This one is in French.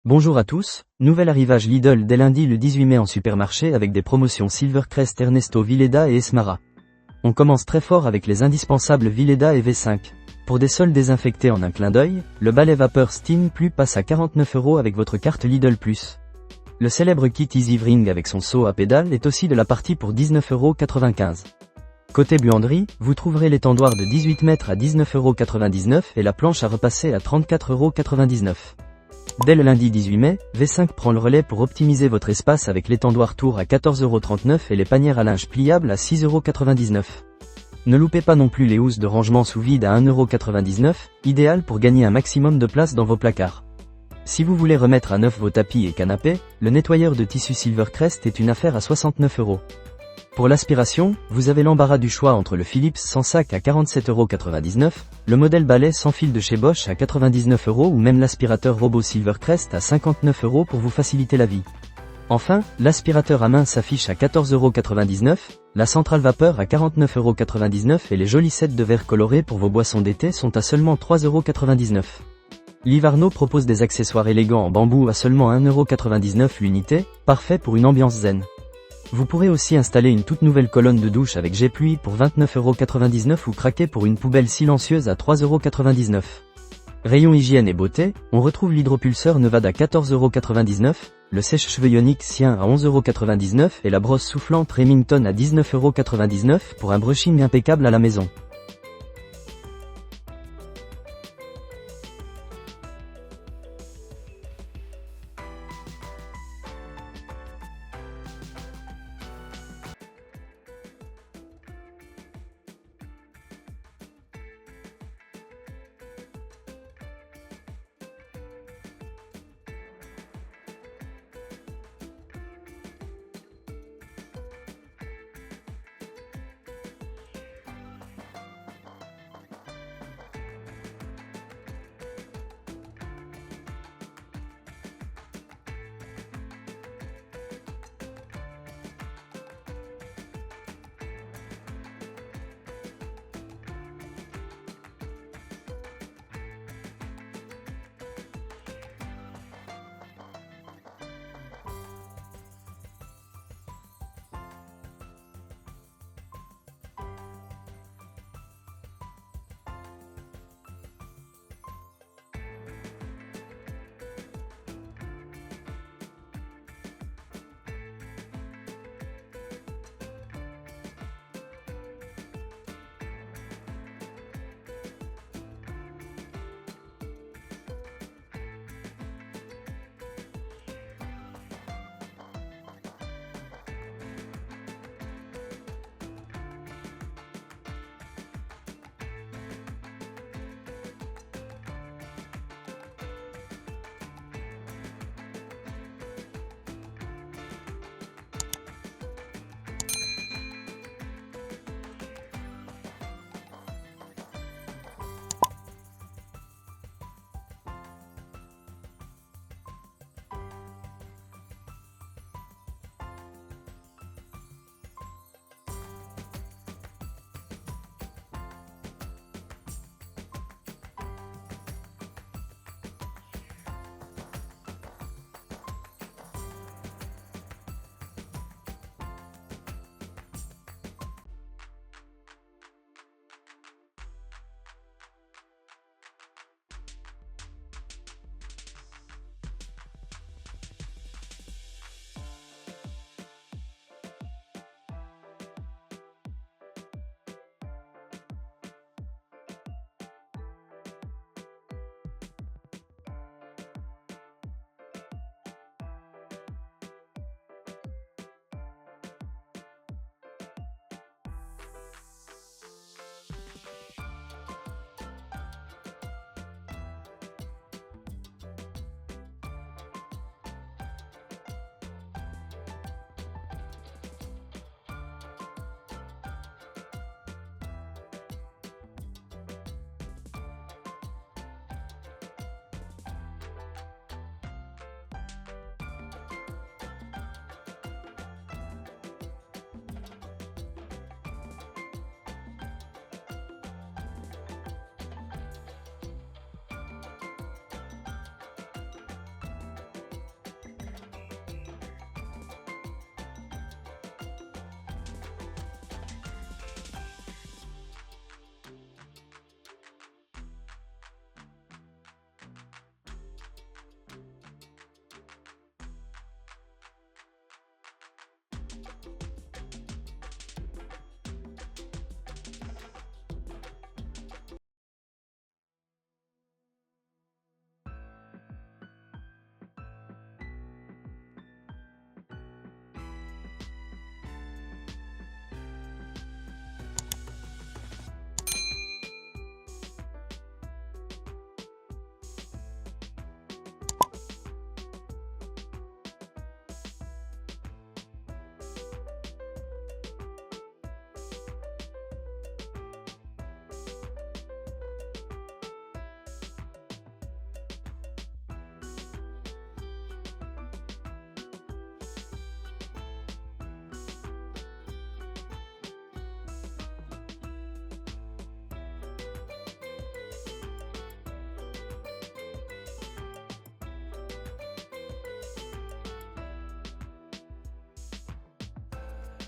Bonjour à tous, nouvel arrivage Lidl dès lundi le 18 mai en supermarché avec des promotions Silvercrest, Ernesto, Vileda et Esmara. On commence très fort avec les indispensables Vileda et V5. Pour des sols désinfectés en un clin d'œil, le balai vapeur Steam Plus passe à 49€ avec votre carte Lidl Plus. Le célèbre kit Easy Ring avec son seau à pédales est aussi de la partie pour 19,95€. Côté buanderie, vous trouverez l'étendoir de 18 mètres à 19,99€ et la planche à repasser à 34,99€. Dès le lundi 18 mai, V5 prend le relais pour optimiser votre espace avec l'étendoir tour à 14,39€ et les panières à linge pliables à 6,99€. Ne loupez pas non plus les housses de rangement sous vide à 1,99€, idéal pour gagner un maximum de place dans vos placards. Si vous voulez remettre à neuf vos tapis et canapés, le nettoyeur de tissu Silvercrest est une affaire à 69€. Pour l'aspiration, vous avez l'embarras du choix entre le Philips sans sac à 47,99€, le modèle balai sans fil de chez Bosch à 99€ ou même l'aspirateur robot Silvercrest à 59€ pour vous faciliter la vie. Enfin, l'aspirateur à main s'affiche à 14,99€, la centrale vapeur à 49,99€ et les jolis sets de verres colorés pour vos boissons d'été sont à seulement 3,99€. Livarno propose des accessoires élégants en bambou à seulement 1,99€ l'unité, parfait pour une ambiance zen. Vous pourrez aussi installer une toute nouvelle colonne de douche avec jet pluie pour 29,99€ ou craquer pour une poubelle silencieuse à 3,99€. Rayon hygiène et beauté, on retrouve l'hydropulseur Nevada à 14,99€, le sèche-cheveux Ioniq Sien à 11,99€ et la brosse soufflante Remington à 19,99€ pour un brushing impeccable à la maison.